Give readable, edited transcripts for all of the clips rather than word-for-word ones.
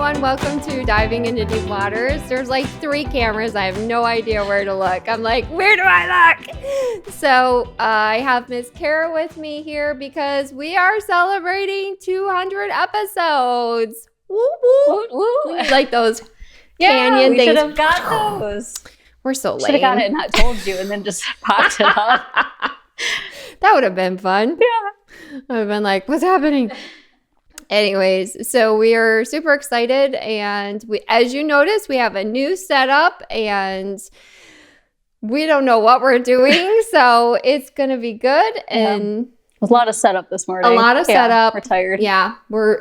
everyone. Welcome to Diving into Deep Waters. There's like 3 cameras. I have no idea where to look. I'm like, where do I look? So I have Miss Kara with me here because we are celebrating 200 episodes. Woo, woo. Woo. Like those canyon we things. should have got those. We're so lame. Should have got it and not told you and then just popped it up. That would have been fun. Yeah. I would have been like, what's happening? Anyways, so we are super excited, and we, as you notice, we have a new setup, and we don't know what we're doing, so it's gonna be good. And a lot of setup this morning. A lot of setup. We're tired. Yeah, we're.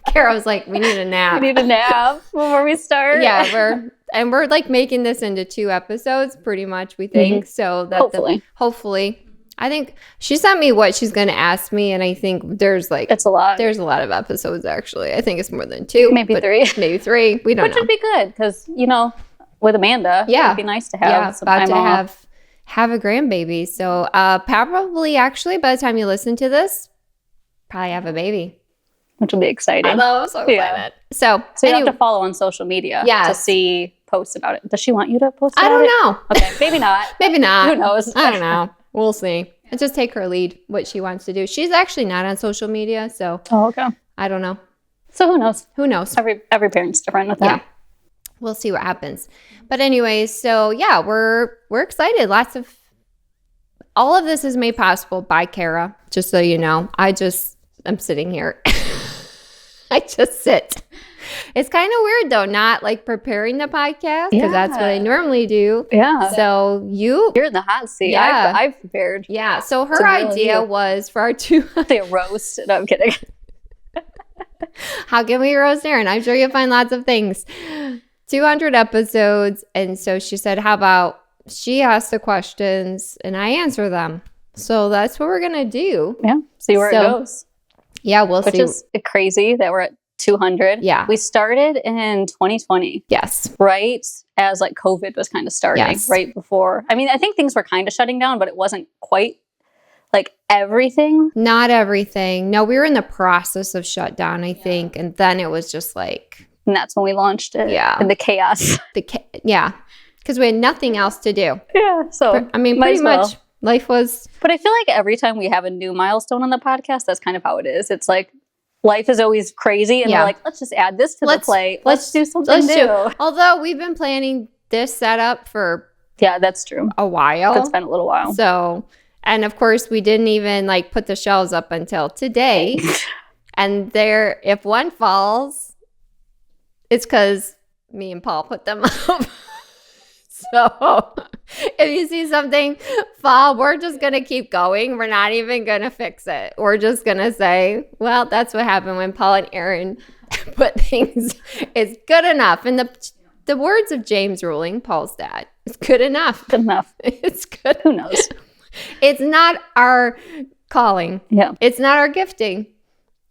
Kara was like, "We need a nap. We need a nap before we start." Yeah, we're like making this into 2 episodes, pretty much. We think so. That hopefully. I think she sent me what she's going to ask me, and I think it's a lot. There's a lot of episodes, actually. I think it's more than 2. Maybe 3. Maybe 3. We don't know. Which would be good, because, with Amanda, it would be nice to have some time off. Have a grandbaby. So probably, actually, by the time you listen to this, probably have a baby. Which will be exciting. I'm so excited. Yeah. So you have to follow on social media to see posts about it. Does she want you to post about it? I don't know. Okay, maybe not. Maybe not. Who knows? I don't know. We'll see. And just take her lead, what she wants to do. She's actually not on social media, so okay. I don't know. So who knows? Who knows? Every parent's different with that. Yeah. We'll see what happens. But anyways, so yeah, we're excited. All of this is made possible by Kara, just so you know. I'm sitting here. I just sit. It's kind of weird, though, not like preparing the podcast, because that's what I normally do. Yeah. So you're in the hot seat. Yeah. I've prepared. Yeah. So her idea was for our 2... a roast. No, I'm kidding. How can we roast Erin? I'm sure you'll find lots of things. 200 episodes. And so she said, how about she asks the questions and I answer them? So that's what we're going to do. Yeah. See where it goes. Yeah, we'll see. Which is crazy that we're at 200. Yeah. We started in 2020. Yes. Right? As like COVID was kind of starting right before. I mean, I think things were kind of shutting down, but it wasn't quite like everything. Not everything. No, we were in the process of shutdown, I think. And then it was just like. And that's when we launched it. Yeah. In the chaos. Yeah. Because we had nothing else to do. Yeah. So, I mean, pretty much life was. But I feel like every time we have a new milestone on the podcast, that's kind of how it is. It's like, life is always crazy, and we're like, let's just add this to the plate. Let's do something new. Although we've been planning this setup for that's true, a while. It's been a little while. So, and of course, we didn't even like put the shelves up until today. And if one falls, it's because me and Paul put them up. So if you see something fall, we're just going to keep going. We're not even going to fix it. We're just going to say, well, that's what happened when Paul and Erin put things. It's good enough. In the words of James Ruling, Paul's dad, it's good enough. Good enough. It's good. Who knows? It's not our calling. Yeah. It's not our gifting.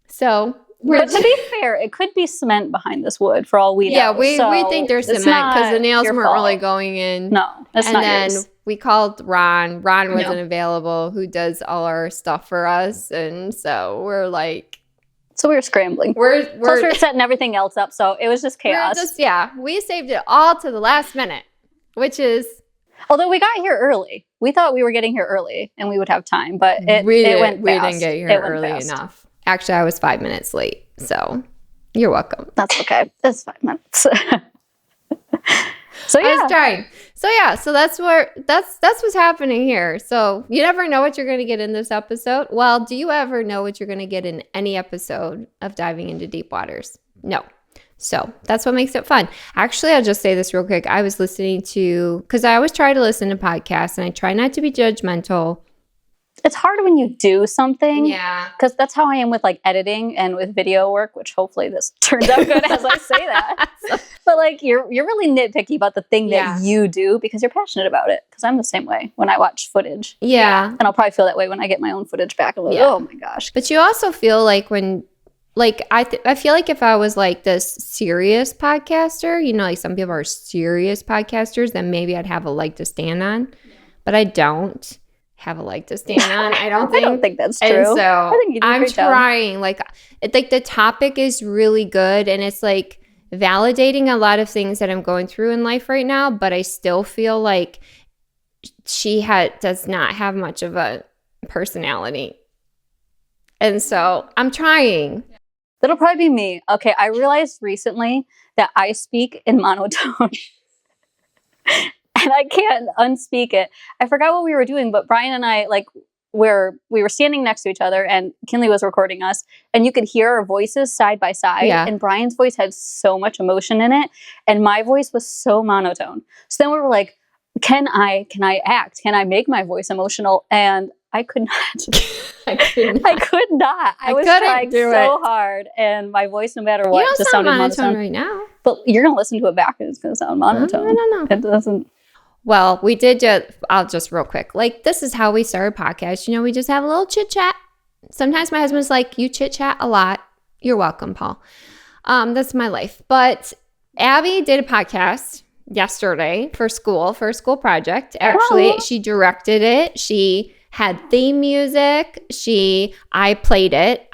So... But to be fair, it could be cement behind this wood for all we know. Yeah, we think there's cement because the nails weren't really going in. No, that's not yours. And then we called Ron. Ron wasn't available, who does all our stuff for us. And so we're like... So we were scrambling. Plus we're setting everything else up, so it was just chaos. We saved it all to the last minute, which is... Although we got here early. We thought we were getting here early and we would have time, but it went fast. We didn't get here early enough. Actually, I was 5 minutes late, so you're welcome. That's okay. It's 5 minutes. So yeah, I was trying. So that's what's happening here. So you never know what you're going to get in this episode. Well, do you ever know what you're going to get in any episode of Diving into Deep Waters? No. So that's what makes it fun. Actually, I'll just say this real quick. I was listening to, because I always try to listen to podcasts, and I try not to be judgmental. It's hard when you do something. Yeah. Because that's how I am with like editing and with video work, which hopefully this turns out good as I say that. But like you're really nitpicky about the thing that you do because you're passionate about it. Because I'm the same way when I watch footage. Yeah. And I'll probably feel that way when I get my own footage back. I'm like, oh my gosh. But you also feel like when, like, I feel like if I was like this serious podcaster, like some people are serious podcasters, then maybe I'd have a leg to stand on. But I don't have a leg to stand on. I don't think that's true. And so I think you do I'm trying. Like the topic is really good, and it's like validating a lot of things that I'm going through in life right now, but I still feel like she does not have much of a personality. And so I'm trying. That'll probably be me. Okay, I realized recently that I speak in monotone. And I can't unspeak it. I forgot what we were doing, but Brian and I, like, we were standing next to each other, and Kinley was recording us, and you could hear our voices side by side. Yeah. And Brian's voice had so much emotion in it, and my voice was so monotone. So then we were like, can I act? Can I make my voice emotional? And I could not. I could not. I was trying so hard, and my voice, no matter what, just sounded monotone right now. But you're gonna listen to it back, and it's gonna sound monotone. I don't know. It doesn't. Well, we did I'll just real quick. Like, this is how we started podcast. You know, we just have a little chit chat. Sometimes my husband's like, you chit chat a lot. You're welcome, Paul. That's my life. But Abby did a podcast yesterday for a school project. Actually, she directed it. She had theme music. I played it.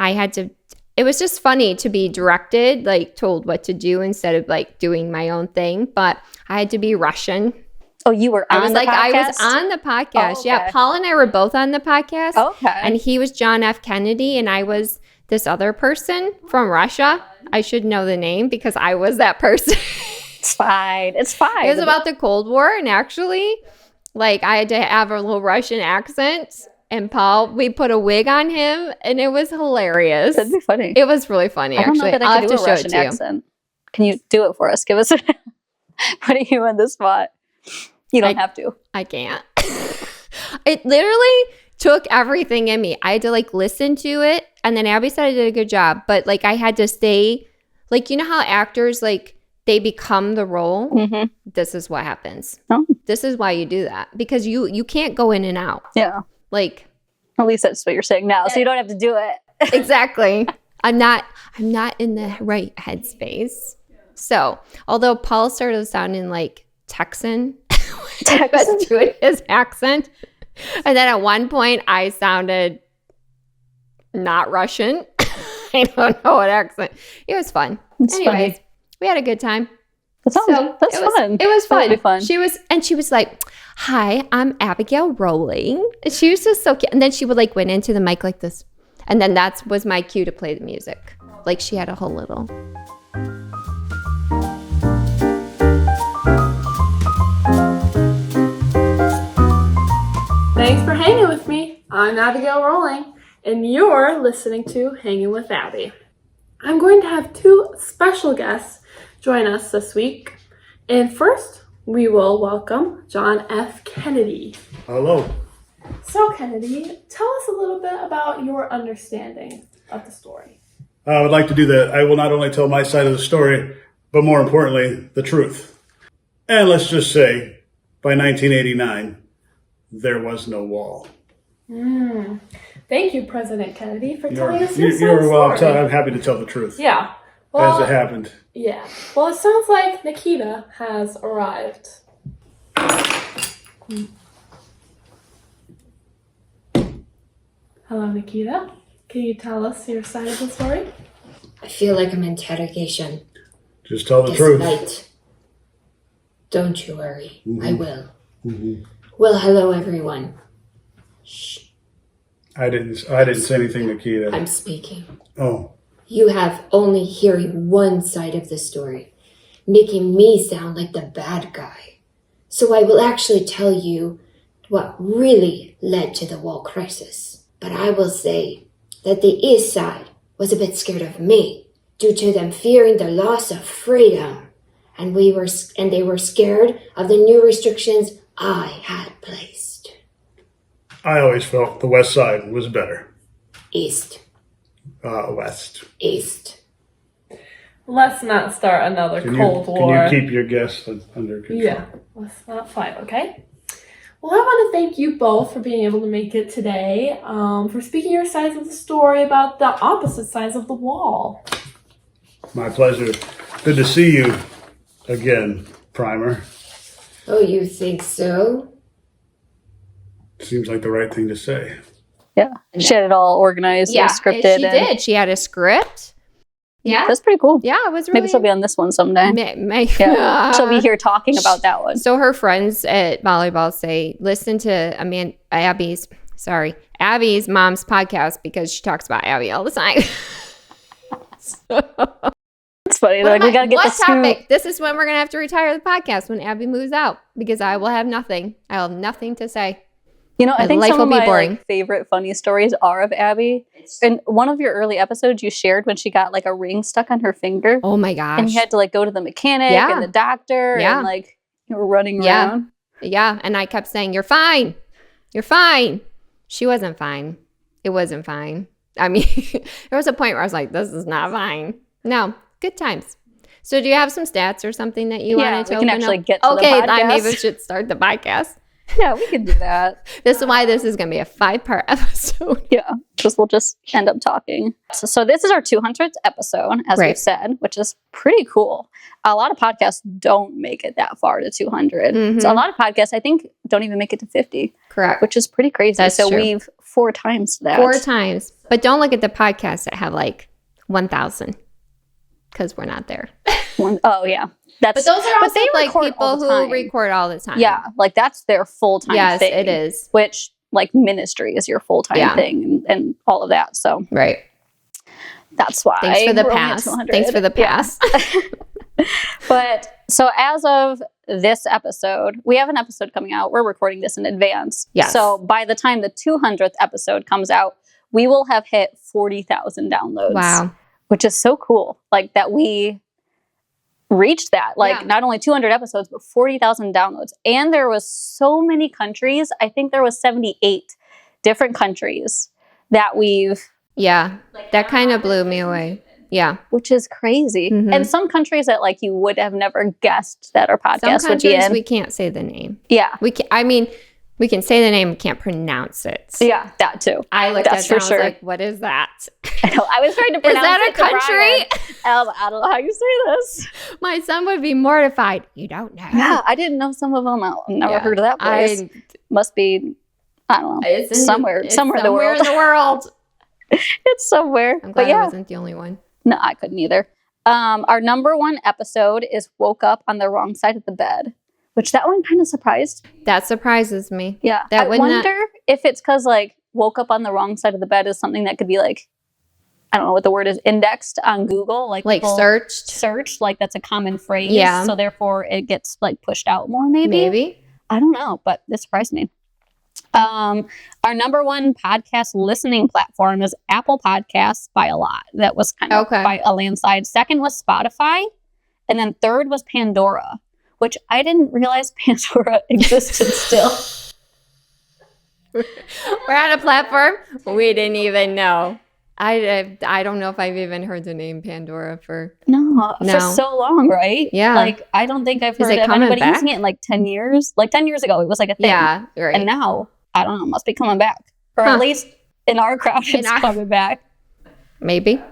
It was just funny to be directed, like told what to do instead of like doing my own thing. But I had to be Russian. Oh, you were on the podcast? I was on the podcast. Oh, okay. Yeah, Paul and I were both on the podcast. Okay. And he was John F. Kennedy, and I was this other person from Russia. I should know the name because I was that person. It's fine. It was about the Cold War, and actually, like, I had to have a little Russian accent. And Paul, we put a wig on him, and it was hilarious. That'd be funny. It was really funny, actually. I don't know that I can do a Russian accent. Can you do it for us? Give us putting you on the spot. You don't have to. I can't. It literally took everything in me. I had to like listen to it, and then Abby said I did a good job, but like I had to stay, like, you know how actors, like, they become the role? Mm-hmm. This is what happens. Oh. This is why you do that, because you can't go in and out. Yeah. Like, at least that's what you're saying now, so you don't have to do it. Exactly. I'm not in the right headspace. So, although Paul started sounding like Texan doing his accent, and then at one point I sounded not Russian. I don't know what accent. It was fun. Anyways, funny. We had a good time. That's fun. It was fun. That'll be fun. She was like, "Hi, I'm Abigail Rowling." And she was just so cute. And then she would like went into the mic like this, and then that was my cue to play the music. Like, she had a whole little. Thanks for hanging with me. I'm Abigail Rowling, and you're listening to Hanging with Abby. I'm going to have two special guests join us this week. And first, we will welcome John F. Kennedy. Hello. So, Kennedy, tell us a little bit about your understanding of the story. I would like to do that. I will not only tell my side of the story, but more importantly, the truth. And let's just say, by 1989, there was no wall. Thank you, President Kennedy, for telling us your You're story. I'm happy to tell the truth. Yeah. Well, as it happened. Yeah. Well, it sounds like Nikita has arrived. Hello, Nikita. Can you tell us your side of the story? I feel like I'm in interrogation. Just tell the truth. Night. Don't you worry. Mm-hmm. I will. Mm-hmm. Well, hello, everyone. Shh. I didn't say anything, Nikita. I'm speaking. Oh. You have only hearing one side of the story, making me sound like the bad guy. So I will actually tell you what really led to the wall crisis. But I will say that the East Side was a bit scared of me due to them fearing the loss of freedom. And they were scared of the new restrictions I had placed. I always felt the West Side was better. East. West. East. Let's not start another Cold War. Can you keep your guests under control? Yeah, let's not fight, okay? Well, I want to thank you both for being able to make it today, for speaking your sides of the story about the opposite sides of the wall. My pleasure. Good to see you again, Primer. Oh, you think so? Seems like the right thing to say. Yeah. She had it all organized and scripted. She did. She had a script. Yeah. That's pretty cool. Yeah, it was really... Maybe she'll be on this one someday. Yeah. She'll be here talking about that one. So her friends at volleyball say, listen to Abby's mom's podcast because she talks about Abby all the time. It's funny. Like, we got to get the topic? scoop. This is when we're going to have to retire the podcast when Abby moves out because I will have nothing. I'll have nothing to say. You know, I think life some will of be my boring. favorite funny stories are of Abby. In one of your early episodes, you shared when she got like a ring stuck on her finger. Oh my gosh. And you had to like go to the mechanic and the doctor and like you were running around. Yeah. And I kept saying, you're fine. You're fine. She wasn't fine. It wasn't fine. I mean, there was a point where I was like, this is not fine. No, good times. So do you have some stats or something that you wanted to open up? Get to the podcast. Then maybe we should start the podcast. Yeah, we can do that. This is why this is going to be a 5-part episode. Yeah, because we'll just end up talking. So this is our 200th episode, as we've said, which is pretty cool. A lot of podcasts don't make it that far to 200. Mm-hmm. So a lot of podcasts, I think, don't even make it to 50. Correct. Which is pretty crazy. That's true. We've 4 times that. 4 times. But don't look at the podcasts that have like 1,000 because we're not there. Oh, yeah. But those are also like people who record all the time. Yeah, like that's their full-time thing. Yes, it is. Which, like, ministry is your full-time thing and all of that. So that's why. Thanks for the pass. Thanks for the pass. But so as of this episode, we have an episode coming out. We're recording this in advance. Yes. So by the time the 200th episode comes out, we will have hit 40,000 downloads. Wow. Which is so cool. Like that we reached that, not only 200 episodes, but 40,000 downloads. And there was so many countries. I think there was 78 different countries that we've. Yeah, that kind of blew me away. Yeah. Which is crazy. Mm-hmm. And some countries that like you would have never guessed that our podcast would be in. We can't say the name. Yeah. We can say the name, we can't pronounce it. Yeah, that too. I looked at it and I was like, what is that? I know. I was trying to pronounce it. Is that a country? I don't know how you say this. My son would be mortified. You don't know. Yeah, I didn't know some of them. I've never heard of that place. Must be, I don't know, it's somewhere in the world. It's somewhere. I'm glad I wasn't the only one. No, I couldn't either. Our number 1 episode is Woke Up on the Wrong Side of the Bed. Which that one kind of surprised. That surprises me. Yeah. I wonder if it's because like woke up on the wrong side of the bed is something that could be like, I don't know what the word is, indexed on Google. Like searched, like that's a common phrase. Yeah. So therefore it gets like pushed out more maybe. I don't know, but this surprised me. Our number 1 podcast listening platform is Apple Podcasts by a lot. That was kind of by a landslide. Second was Spotify. And then third was Pandora. Which I didn't realize Pandora existed still. We're on a platform we didn't even know. I don't know if I've even heard the name Pandora for so long, right? Yeah. Like, I don't think I've heard of anybody using it in like 10 years. Like 10 years ago, it was like a thing. Yeah, right. And now, I don't know, it must be coming back. Or at least in our crowd, it's coming back. Maybe.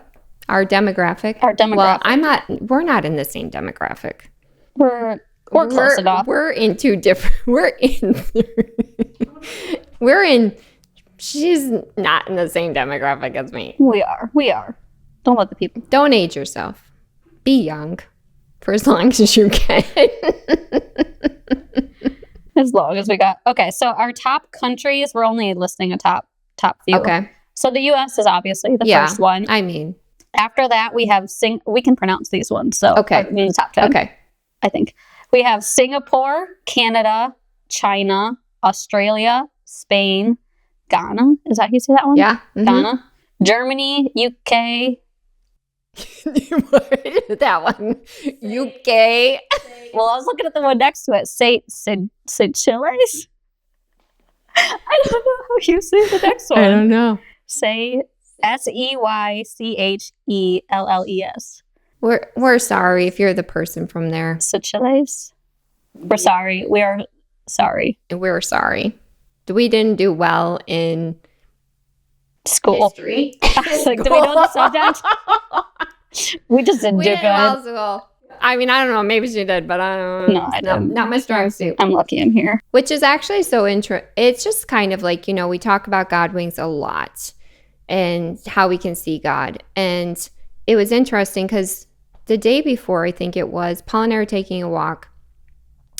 Our demographic. Well, we're not in the same demographic. We're close enough. We're in 2 different. She's not in the same demographic as me. We are. Don't let the people. Don't age yourself. Be young for as long as you can. As long as we got. Okay, so our top countries, we're only listing a top few. Okay. So the U.S. is obviously the first one. I mean. After that, we have we can pronounce these ones. So in the top 10. Okay. I think. We have Singapore, Canada, China, Australia, Spain, Ghana. Is that how you say that one? Yeah. Mm-hmm. Ghana. Germany, UK. That one. UK. Well, I was looking at the one next to it. Seychelles? I don't know how you say the next one. I don't know. Say Seychelles. We're sorry if you're the person from there. Seychelles. We're sorry. We are sorry. We're sorry. We didn't do well in school. History. Like, do we know the subject? We just didn't do good. Well, I mean, I don't know. Maybe she did, but I don't know. No, I didn't. Not my strong suit. I'm lucky I'm here. Which is actually so interesting. It's just kind of like, we talk about God wings a lot and how we can see God. And it was interesting because the day before, I think it was, Paul and I were taking a walk.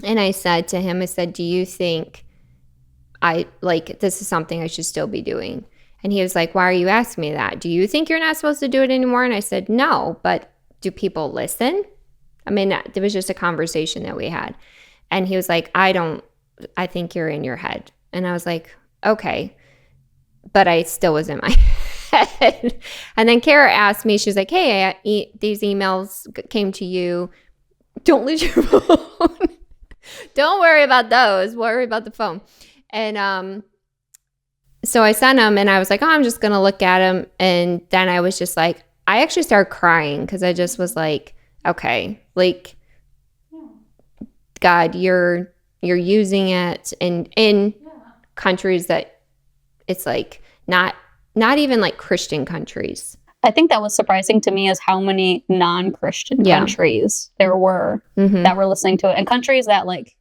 And I said to him, I said, do you think this is something I should still be doing? And he was like, why are you asking me that? Do you think you're not supposed to do it anymore? And I said, no, but do people listen? I mean, it was just a conversation that we had. And he was like, I think you're in your head. And I was like, okay. But I still was in my head. And then Kara asked me, she was like, hey, these emails came to you. Don't lose your phone. Don't worry about those. Worry about the phone. And so I sent them and I was like, oh, I'm just going to look at them. And then I was just like, I actually started crying because I just was like, okay, like, God, you're using it in countries that it's like not even like Christian countries. I think that was surprising to me is how many non-Christian countries there were that were listening to it. And countries that like,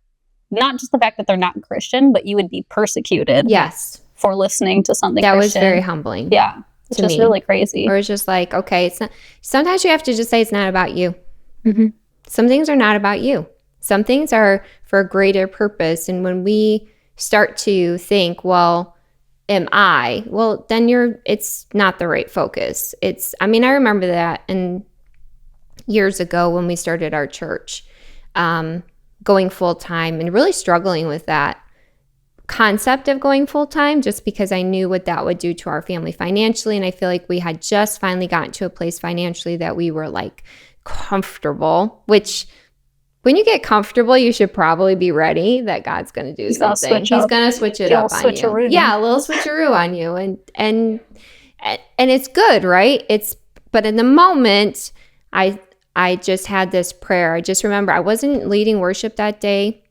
not just the fact that they're not Christian, but you would be persecuted for listening to something that Christian. Was very humbling. Yeah. It's just really crazy. Or it's just like, okay, it's not, sometimes you have to just say it's not about you. Mm-hmm. Some things are not about you. Some things are for a greater purpose. And when we start to think, well, am I? Well, then it's not the right focus. I remember that and years ago when we started our church, going full time and really struggling with that concept of going full time just because I knew what that would do to our family financially. And I feel like we had just finally gotten to a place financially that we were like comfortable, which when you get comfortable, you should probably be ready that God's going to do something. He's going to switch it up on you. Yeah, a little switcheroo on you. And it's good, right? But in the moment, I just had this prayer. I just remember I wasn't leading worship that day.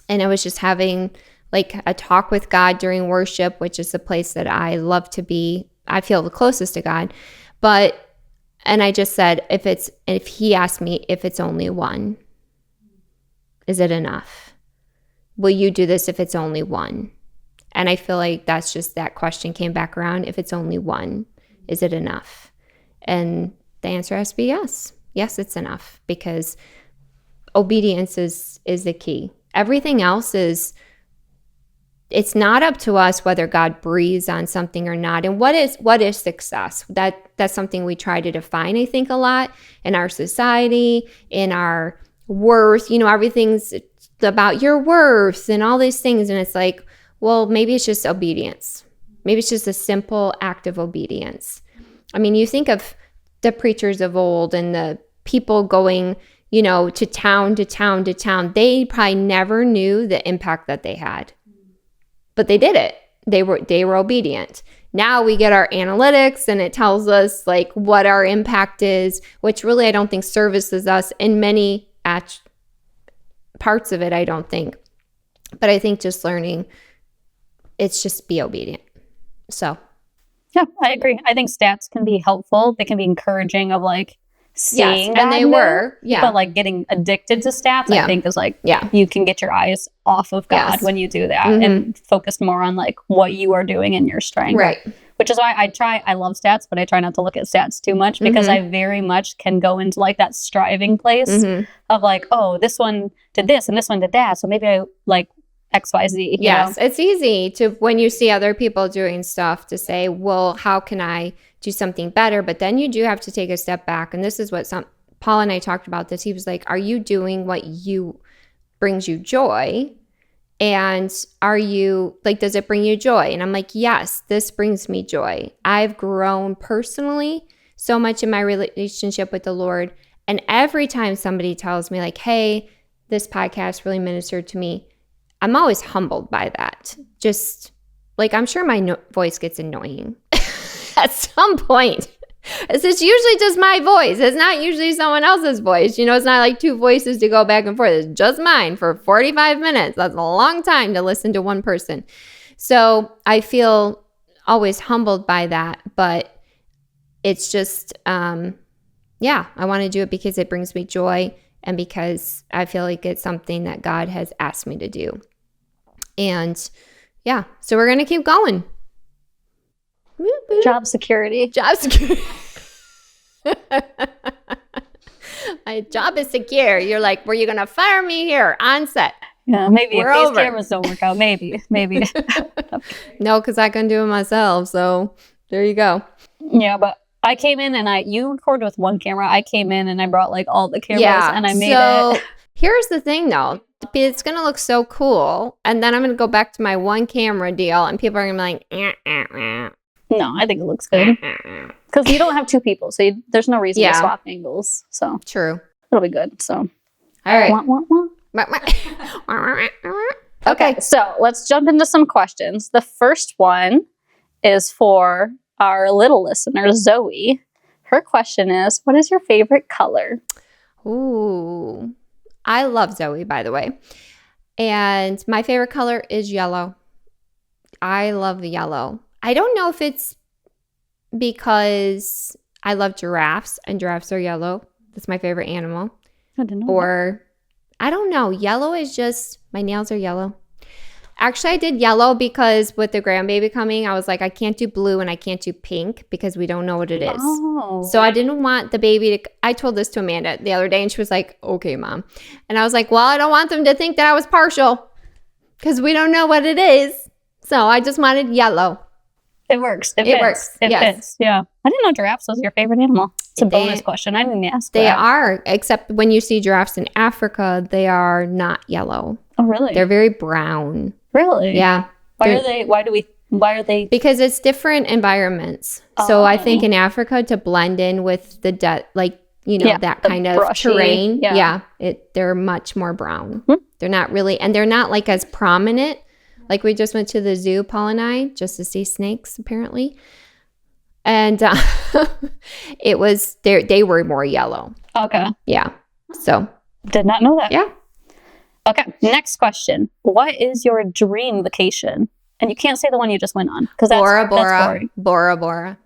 And I was just having like a talk with God during worship, which is the place that I love to be. I feel the closest to God. And I just said, if he asked me if it's only one, is it enough? Will you do this if it's only one? And I feel like that's just that question came back around. If it's only one, is it enough? And the answer has to be yes. Yes, it's enough because obedience is the key. Everything else it's not up to us whether God breathes on something or not. And what is success? That's something we try to define, I think, a lot in our society, in our worth. Everything's about your worth and all these things. And it's like, well, maybe it's just obedience. Maybe it's just a simple act of obedience. I mean, you think of the preachers of old and the people going, to town to town to town. They probably never knew the impact that they had. But they did it. They were obedient. Now we get our analytics and it tells us like what our impact is, which really I don't think services us in many parts of it, I don't think. But I think just learning, it's just be obedient. So. Yeah, I agree. I think stats can be helpful. They can be encouraging of like seeing and they were. Yeah. But like getting addicted to stats, I think is like, you can get your eyes off of God when you do that and focus more on like what you are doing in your strength. Right. Which is why I love stats, but I try not to look at stats too much because I very much can go into like that striving place of like, oh, this one did this and this one did that. So maybe I like XYZ. Yes, it's easy to, when you see other people doing stuff, to say, well, how can I do something better? But then you do have to take a step back. And this is what Paul and I talked about this. He was like, are you doing what brings you joy? And are you like, does it bring you joy? And I'm like, yes, this brings me joy. I've grown personally so much in my relationship with the Lord. And every time somebody tells me like, hey, this podcast really ministered to me, I'm always humbled by that. Just like, I'm sure my voice gets annoying at some point. It's usually just my voice. It's not usually someone else's voice. It's not like two voices to go back and forth. It's just mine for 45 minutes. That's a long time to listen to one person. So I feel always humbled by that. But it's just, I want to do it because it brings me joy and because I feel like it's something that God has asked me to do. And so we're going to keep going. Job security. My job is secure. You're like, were you going to fire me here on set? Yeah, maybe We're if these over. cameras don't work out, maybe. No, because I can do it myself. So there you go. Yeah, but I came in and you recorded with one camera. I came in and I brought like all the cameras and I made it. Here's the thing though. It's going to look so cool. And then I'm going to go back to my one camera deal and people are going to be like, No, I think it looks good. Because you don't have two people. So there's no reason to swap angles. So true. It'll be good. So, all right. Okay, so let's jump into some questions. The first one is for our little listener, Zoe. Her question is, what is your favorite color? Ooh, I love Zoe, by the way. And my favorite color is yellow. I love the yellow. I don't know if it's because I love giraffes and giraffes are yellow. That's my favorite animal. I didn't know. Or I don't know. Yellow is just, my nails are yellow. Actually, I did yellow because with the grandbaby coming, I was like, I can't do blue and I can't do pink because we don't know what it is. Oh. So I didn't want the baby to, I told this to Amanda the other day and she was like, okay, Mom. And I was like, well, I don't want them to think that I was partial because we don't know what it is. So I just wanted yellow. It works. It works. It fits. Yeah. I didn't know giraffes was your favorite animal. It's a bonus question. I didn't ask They that. are, except when you see giraffes in Africa, they are not yellow. Oh, really? They're very brown. Really? Yeah. Why are they? Because it's different environments. So I think in Africa to blend in with the that kind of brushy terrain. Yeah. They're much more brown. They're not really, and they're not like as prominent. Like we just went to the zoo, Paul and I, just to see snakes apparently. And it was, they were more yellow. Okay. Yeah. So. Did not know that. Yeah. Okay. Next question. What is your dream vacation? And you can't say the one you just went on because that's Bora Bora. That's boring. Bora Bora.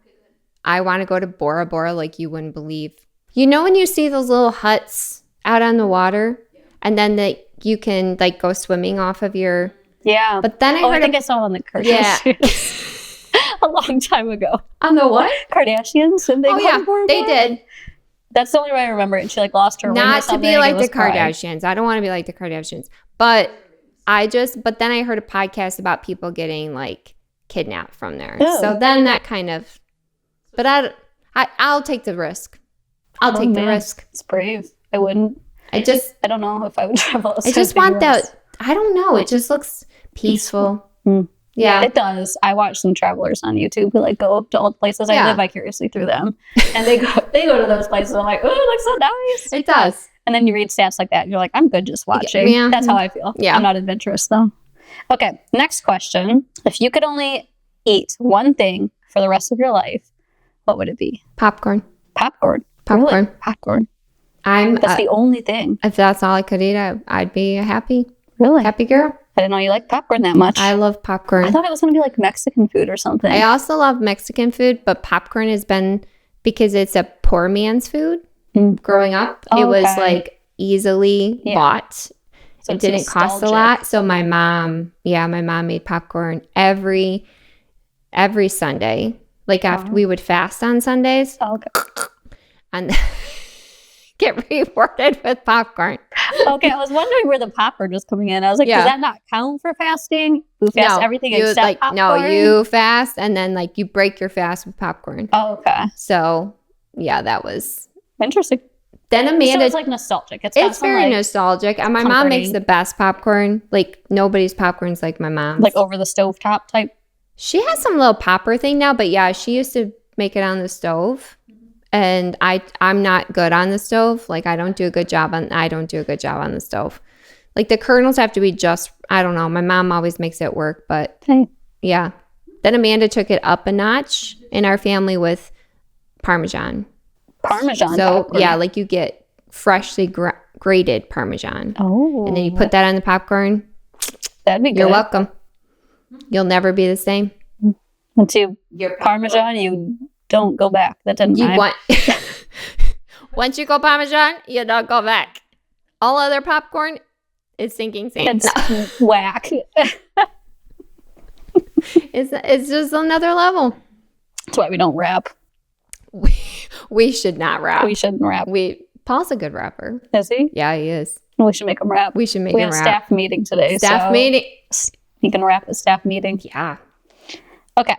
I want to go to Bora Bora like you wouldn't believe. You know when you see those little huts out on the water and then you can like go swimming off of your... Yeah. But then I think I saw it on the Kardashians a long time ago. On the what? Kardashians. And they did. That's the only way I remember it. And she like lost her ring or Not to something. be like the Kardashians. I don't want to be like the Kardashians. But then I heard a podcast about people getting like kidnapped from there. Oh. So then that kind of, but I'll take the risk. I'll take the risk. It's brave. I wouldn't. I don't know if I would travel. I just want that. I don't know. It just looks peaceful. Yeah, it does. I watch some travelers on YouTube who like go to old places. I live vicariously through them, and they go to those places. I'm like, oh, it looks so nice. It does. And then you read stats like that, and you're like, I'm good just watching. Yeah. That's how I feel. Yeah, I'm not adventurous though. Okay, next question: if you could only eat one thing for the rest of your life, what would it be? Popcorn. Popcorn. Popcorn. Really? Popcorn. That's the only thing. If that's all I could eat, I'd be happy. Really? Happy girl. I didn't know you liked popcorn that much. I love popcorn. I thought it was going to be like Mexican food or something. I also love Mexican food, but popcorn has been, because it's a poor man's food. Growing up, it was like easily bought. So it didn't cost a lot. So my mom made popcorn every Sunday. Like after we would fast on Sundays. Oh, okay. And get rewarded with popcorn. Okay, I was wondering where the popcorn was coming in. I was like, does that not count for fasting? You fast everything except popcorn? No, you fast and then like you break your fast with popcorn. Oh, okay. So yeah, that was interesting. Then Amanda, so it's like nostalgic. It's very nostalgic. And my mom makes the best popcorn. Like nobody's popcorn's like my mom's. Like over the stovetop type. She has some little popper thing now, but yeah, she used to make it on the stove. And I'm not good on the stove. Like I don't do a good job on the stove. Like the kernels have to be just, I don't know. My mom always makes it work, but yeah. Then Amanda took it up a notch in our family with Parmesan. Parmesan. So yeah, like you get freshly grated Parmesan. Oh. And then you put that on the popcorn. That'd be good. You're welcome. You'll never be the same. Once your Parmesan, you don't go back. That doesn't Once you go Parmesan, you don't go back. All other popcorn is sinking sand. It's whack. It's just another level. That's why we don't wrap. We should not rap. We shouldn't rap. Paul's a good rapper. Is he? Yeah, he is. We should make him rap. We should make we him have rap. Staff meeting today. Staff meeting. He can rap at staff meeting. Yeah. Okay.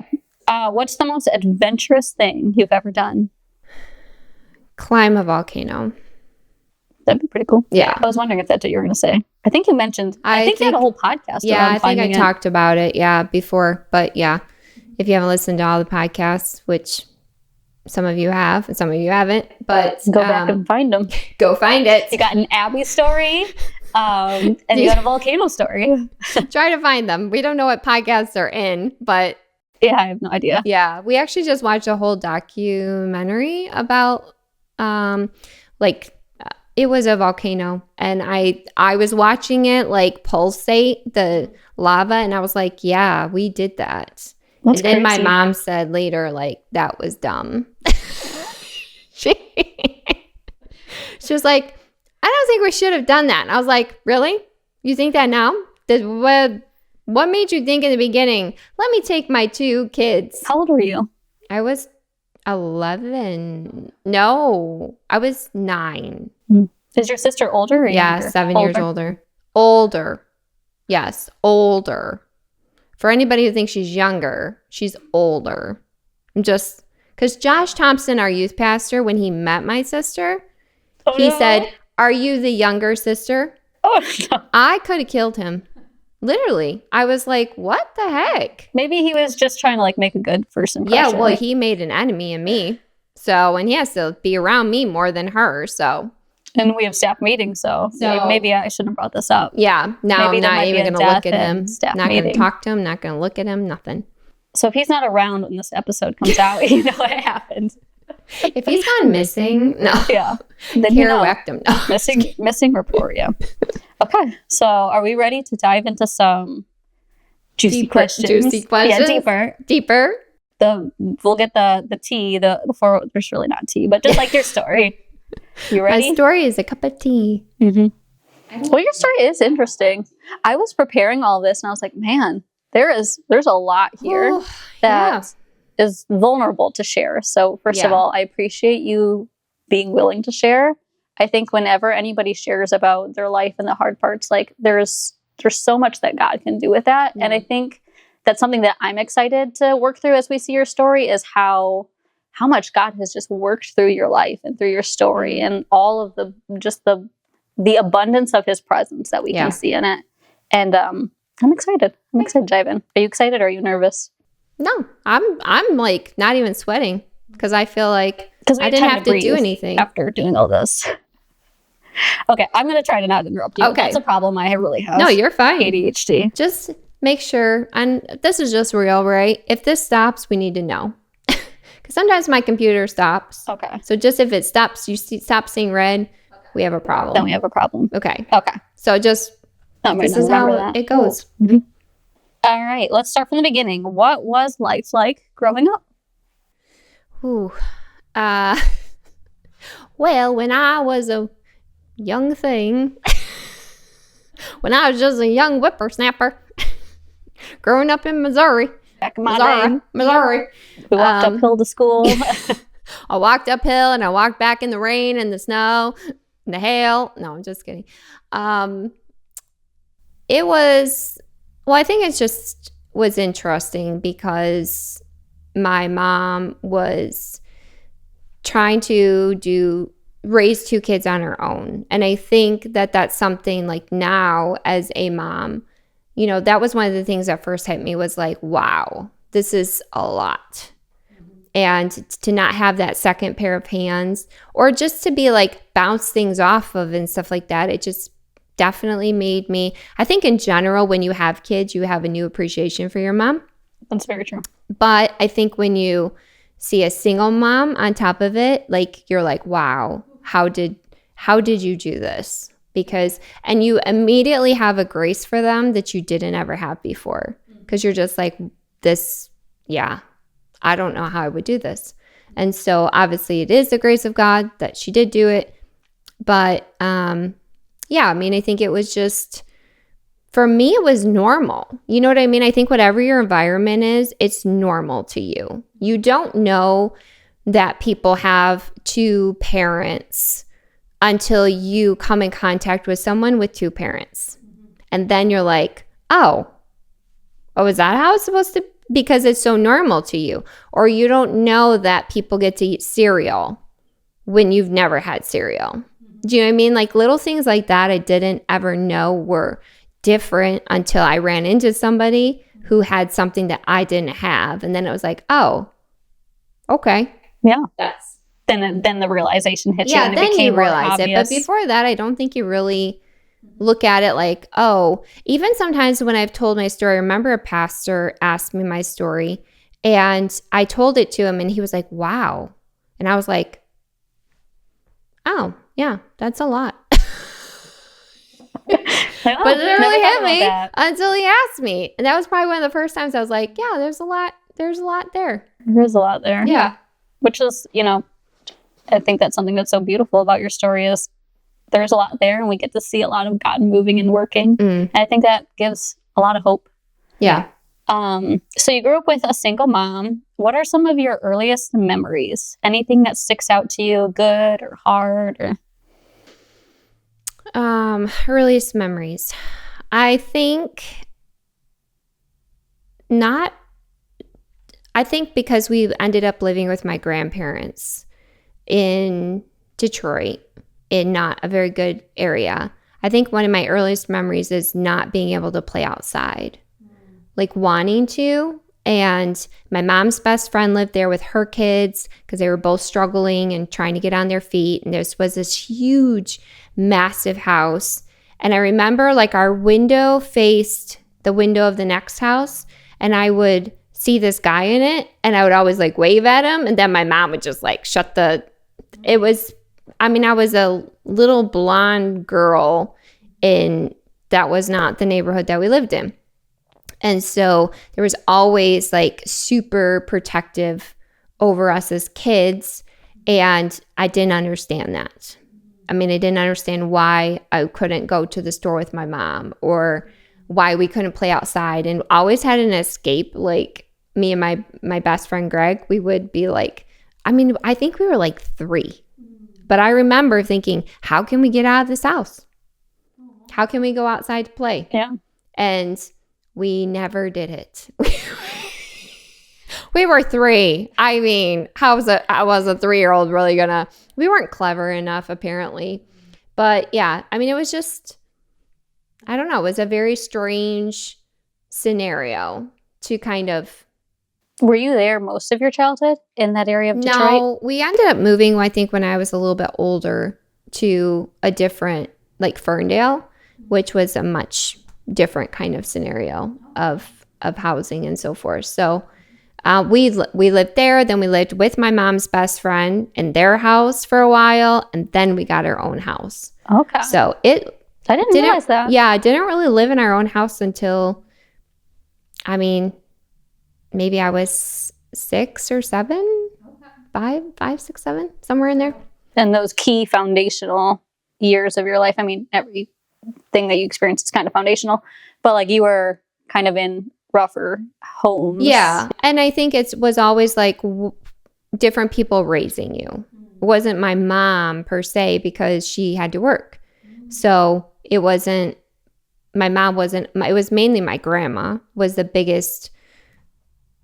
What's the most adventurous thing you've ever done? Climb a volcano. That'd be pretty cool. Yeah. I was wondering if that's what you were going to say. I think you mentioned, I think you had a whole podcast. Yeah, I think I it. talked about it, before. But yeah, if you haven't listened to all the podcasts, which some of you have and some of you haven't, but go back and find them. Go find it. You got an Abby story and you got a volcano story. Try to find them. We don't know what podcasts are in, but yeah, I have no idea. Yeah, we actually just watched a whole documentary about it was a volcano, and I was watching it like pulsate the lava, and I was like, yeah, we did that. That's and then crazy. my mom said later, like, that was dumb. she was like, I don't think we should have done that. And I was like, really? You think that now? What made you think in the beginning, let me take my 2 kids? How old were you? I was 11. No, I was 9. Is your sister older or Yeah, younger? 7 years older. Older. Yes, older. For anybody who thinks she's younger, she's older. Because Josh Thompson, our youth pastor, when he met my sister, he said, are you the younger sister? Oh, no. I could have killed him. Literally. I was like, what the heck? Maybe he was just trying to like make a good first impression. Yeah, well, he made an enemy in me. So, and he has to be around me more than her. So, and we have staff meetings, so maybe I shouldn't have brought this up. Yeah, now I'm not even going to look at him. Not going to talk to him, not going to look at him, nothing. So if he's not around when this episode comes out, you know what happened. If he's gone missing, no. Yeah. Then Kara whacked him. No. Missing report, yeah. Okay, so are we ready to dive into some juicy questions? Juicy questions. Yeah, Deeper. We'll get the tea, the four, there's really not tea, but just like your story. You ready? My story is a cup of tea. Mm-hmm. Well, your story is interesting. I was preparing all this and I was like, man, there's a lot here that is vulnerable to share. So first of all, I appreciate you being willing to share. I think whenever anybody shares about their life and the hard parts, like there's so much that God can do with that. Mm-hmm. And I think that's something that I'm excited to work through as we see your story is how much God has just worked through your life and through your story and all of the abundance of his presence that we can see in it. And I'm excited. I'm excited to dive in. Are you excited or are you nervous? No, I'm like not even sweating because I feel like I didn't have to do anything after doing all this. Okay, I'm going to try to not interrupt you. Okay. That's a problem I really have. No, you're fine. ADHD. Just make sure, and this is just real, right? If this stops, we need to know. Because sometimes my computer stops. Okay. So just if it stops, stop seeing red, we have a problem. Then we have a problem. Okay. Okay. So just, this is how it goes. Mm-hmm. All right. Let's start from the beginning. What was life like growing up? Ooh. Well, when I was a young thing, when I was just a young whippersnapper, growing up in Missouri. Back in my day. Missouri. We walked uphill to school. I walked uphill and I walked back in the rain and the snow and the hail. No, I'm just kidding. It was, well, I think it just was interesting because my mom was trying to raise 2 kids on her own. And I think that that's something like now as a mom, you know, that was one of the things that first hit me was like, wow, this is a lot. And to not have that second pair of hands or just to be like bounce things off of and stuff like that, it just definitely made me, I think in general, when you have kids, you have a new appreciation for your mom. That's very true. But I think when you see a single mom on top of it, like you're like, wow, how did you do this? And you immediately have a grace for them that you didn't ever have before. Because you're just like, I don't know how I would do this. And so obviously it is the grace of God that she did do it. But I mean, I think it was just, for me, it was normal. You know what I mean? I think whatever your environment is, it's normal to you. You don't know that people have to parents until you come in contact with someone with two parents. And then you're like, oh, is that how it's supposed to be? Because it's so normal to you. Or you don't know that people get to eat cereal when you've never had cereal. Do you know what I mean? Like little things like that I didn't ever know were different until I ran into somebody who had something that I didn't have. And then it was like, oh, okay. Yeah. Then the realization hits you. Yeah, And then it became you realize it. But obvious. before that, I don't think you really look at it like, oh, even sometimes when I've told my story, I remember a pastor asked me my story and I told it to him and he was like, wow. And I was like, oh, yeah, that's a lot. Like, But it didn't really never hit thought me about that. until he asked me. And that was probably one of the first times I was like, yeah, there's a lot there. There's a lot there. Yeah. Which is, I think that's something that's so beautiful about your story is there's a lot there and we get to see a lot of God moving and working. And I think that gives a lot of hope. Yeah. So you grew up with a single mom. What are some of your earliest memories? Anything that sticks out to you, good or hard? Or Earliest memories. I think because we ended up living with my grandparents in Detroit, in not a very good area. I think one of my earliest memories is not being able to play outside, like wanting to. And my mom's best friend lived there with her kids because they were both struggling and trying to get on their feet. And there was this huge, massive house. And I remember like our window faced the window of the next house. And I would see this guy in it and I would always like wave at him. And then my mom would just like I was a little blonde girl that was not the neighborhood that we lived in. And so there was always like super protective over us as kids. And I didn't understand that. I didn't understand why I couldn't go to the store with my mom or why we couldn't play outside, and always had an escape. Like me and my best friend, Greg, we would be like, I think we were like 3. But I remember thinking, how can we get out of this house? How can we go outside to play? Yeah. And we never did it. We were 3. How was a 3-year-old really gonna? We weren't clever enough, apparently. But yeah, it was just, I don't know. It was a very strange scenario to kind of. Were you there most of your childhood in that area of Detroit? No, we ended up moving, I think, when I was a little bit older to a different, like Ferndale, which was a much different kind of scenario of housing and so forth. So we lived there. Then we lived with my mom's best friend in their house for a while, and then we got our own house. Okay. So I didn't realize that. Yeah, I didn't really live in our own house until, maybe I was 6 or 7, 5, 6, 7, somewhere in there. And those key foundational years of your life, everything that you experienced is kind of foundational, but like you were kind of in rougher homes. Yeah. And I think it was always like different people raising you. It wasn't my mom per se because she had to work. So it wasn't, it was mainly my grandma was the biggest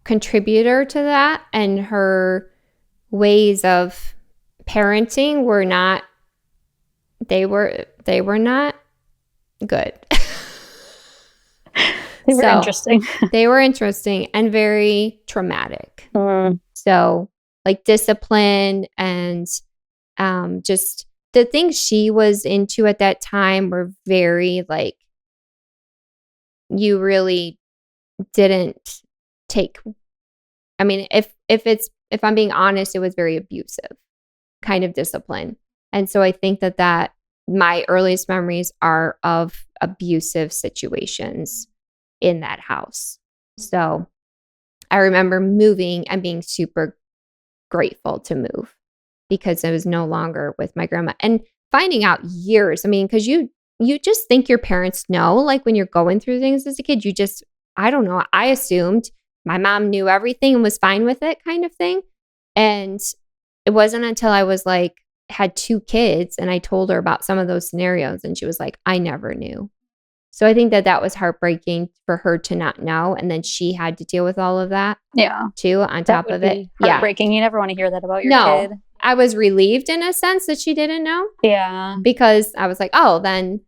contributor to that. And her ways of parenting were not, they were not good. They were interesting. They were interesting and very traumatic. So like discipline and just the things she was into at that time were very like, you really didn't take, if I'm being honest, it was very abusive kind of discipline. And so I think that my earliest memories are of abusive situations in that house. So I remember moving and being super grateful to move because I was no longer with my grandma, and finding out years. Because you just think your parents know, like when you're going through things as a kid, I don't know. I assumed my mom knew everything and was fine with it kind of thing. And it wasn't until I was like, had 2 kids and I told her about some of those scenarios and she was like, I never knew. So I think that was heartbreaking for her to not know. And then she had to deal with all of that. Yeah. Too, on top of it. Heartbreaking. You never want to hear that about your kid. I was relieved in a sense that she didn't know. Yeah. Because I was like, oh, then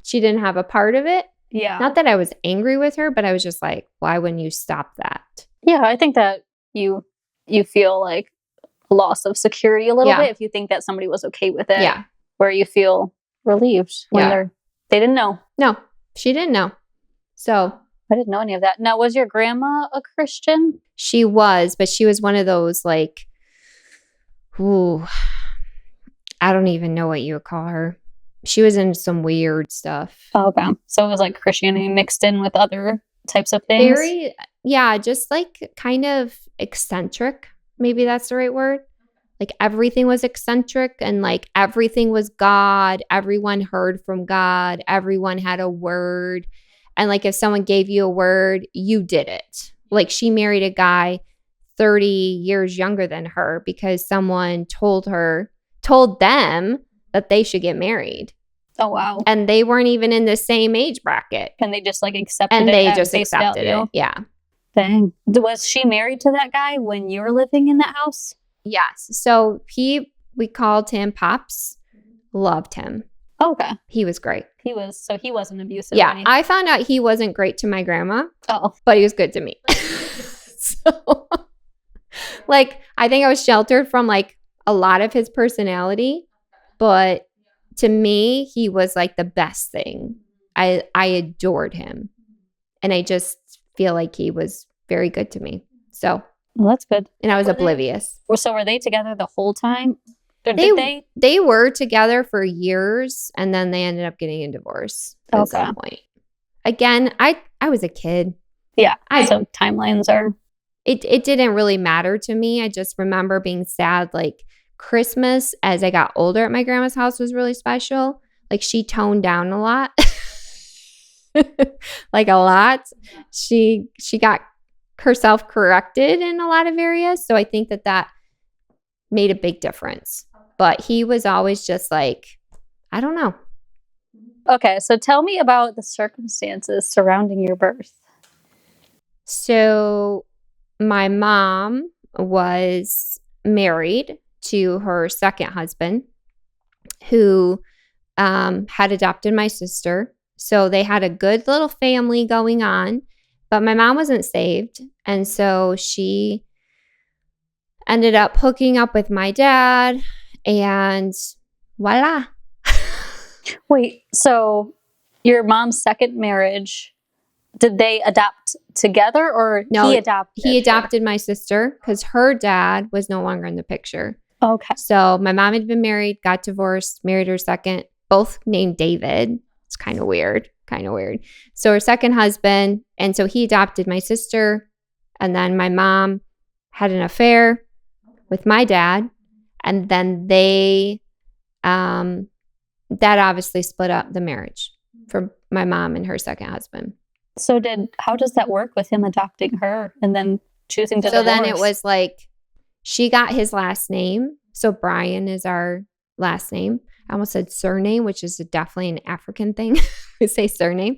she didn't have a part of it. Yeah. Not that I was angry with her, but I was just like, why wouldn't you stop that? Yeah, I think that you feel like a loss of security a little bit if you think that somebody was okay with it. Yeah. Where you feel relieved when they didn't know. No, she didn't know. So I didn't know any of that. Now, was your grandma a Christian? She was, but she was one of those like, ooh, I don't even know what you would call her. She was into some weird stuff. Oh, okay. So it was like Christianity mixed in with other types of things? Just like kind of eccentric. Maybe that's the right word. Like everything was eccentric and like everything was God. Everyone heard from God. Everyone had a word. And like if someone gave you a word, you did it. Like she married a guy 30 years younger than her because someone told them that they should get married. Oh, wow. And they weren't even in the same age bracket. And they just like accepted it. And they just accepted it. Yeah. Dang. Was she married to that guy when you were living in that house? Yes. So we called him Pops. Loved him. Okay. He was great. He wasn't abusive. Yeah. I found out he wasn't great to my grandma. Oh. But he was good to me. So like I think I was sheltered from like a lot of his personality, but to me, he was like the best thing. I adored him. And I just feel like he was very good to me. So well, that's good. And I was oblivious. So were they together the whole time? They were together for years and then they ended up getting a divorce at some point. Again, I was a kid. Yeah. So timelines are it didn't really matter to me. I just remember being sad. Like Christmas as I got older at my grandma's house was really special. Like she toned down a lot. Like a lot. She got herself corrected in a lot of areas. So I think that made a big difference. But he was always just like, I don't know. Okay, so tell me about the circumstances surrounding your birth. So my mom was married to her second husband who had adopted my sister. So they had a good little family going on, but my mom wasn't saved. And so she ended up hooking up with my dad and voila. Wait, so your mom's second marriage, did they adopt together or no, he adopted? He adopted my sister because her dad was no longer in the picture. Okay. So my mom had been married, got divorced, married her second, both named David. It's kind of weird. So her second husband, and so he adopted my sister. And then my mom had an affair with my dad. And then that obviously split up the marriage for my mom and her second husband. So how does that work with him adopting her and then choosing to divorce? So then it was like, she got his last name. So Brian is our last name. I almost said surname, which is definitely an African thing. We say surname.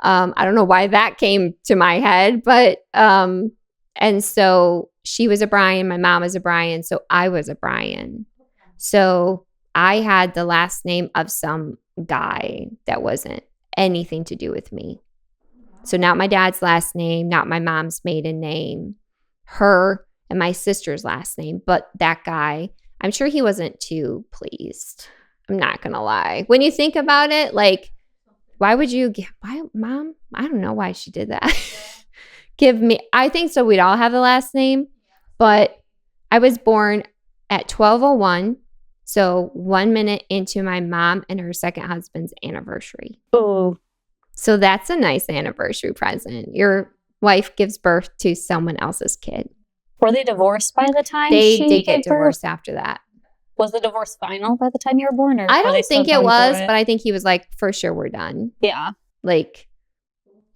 I don't know why that came to my head, but, and so she was a Brian, my mom was a Brian, so I was a Brian. So I had the last name of some guy that wasn't anything to do with me. So not my dad's last name, not my mom's maiden name, her and my sister's last name, but that guy, I'm sure he wasn't too pleased. I'm not going to lie. When you think about it, like, why mom? I don't know why she did that. I think so we'd all have the last name, but I was born at 12:01. So 1 minute into my mom and her second husband's anniversary. Oh. So that's a nice anniversary present. Your wife gives birth to someone else's kid. Were they divorced by the time they she did get gave birth? Divorced after that? Was the divorce final by the time you were born? Or I don't think it was, but I think he was like, for sure we're done. Yeah. Like,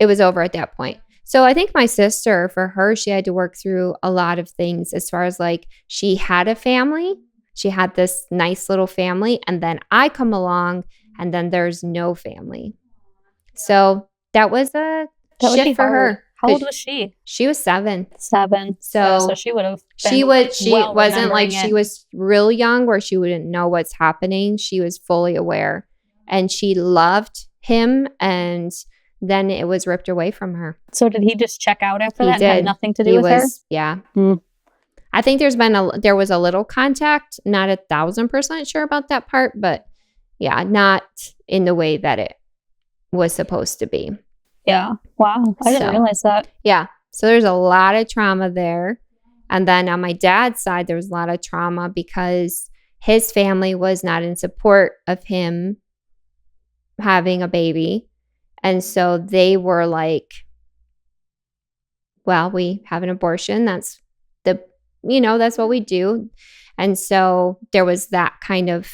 it was over at that point. So I think my sister, for her, she had to work through a lot of things as far as like she had a family. She had this nice little family, and then I come along and then there's no family. So that was a shift for her. How old was she? She was 7. 7. So she would have she wasn't like she was real young where she wouldn't know what's happening. She was fully aware, and she loved him, and then it was ripped away from her. So did he just check out after that? Did. And had nothing to do with her? Yeah. I think there was a little contact, not 1,000% sure about that part, but yeah, not in the way that it was supposed to be. Yeah. Wow. I didn't realize that. Yeah. So there's a lot of trauma there. And then on my dad's side, there was a lot of trauma because his family was not in support of him having a baby. And so they were like, well, we have an abortion. That's that's what we do. And so there was that kind of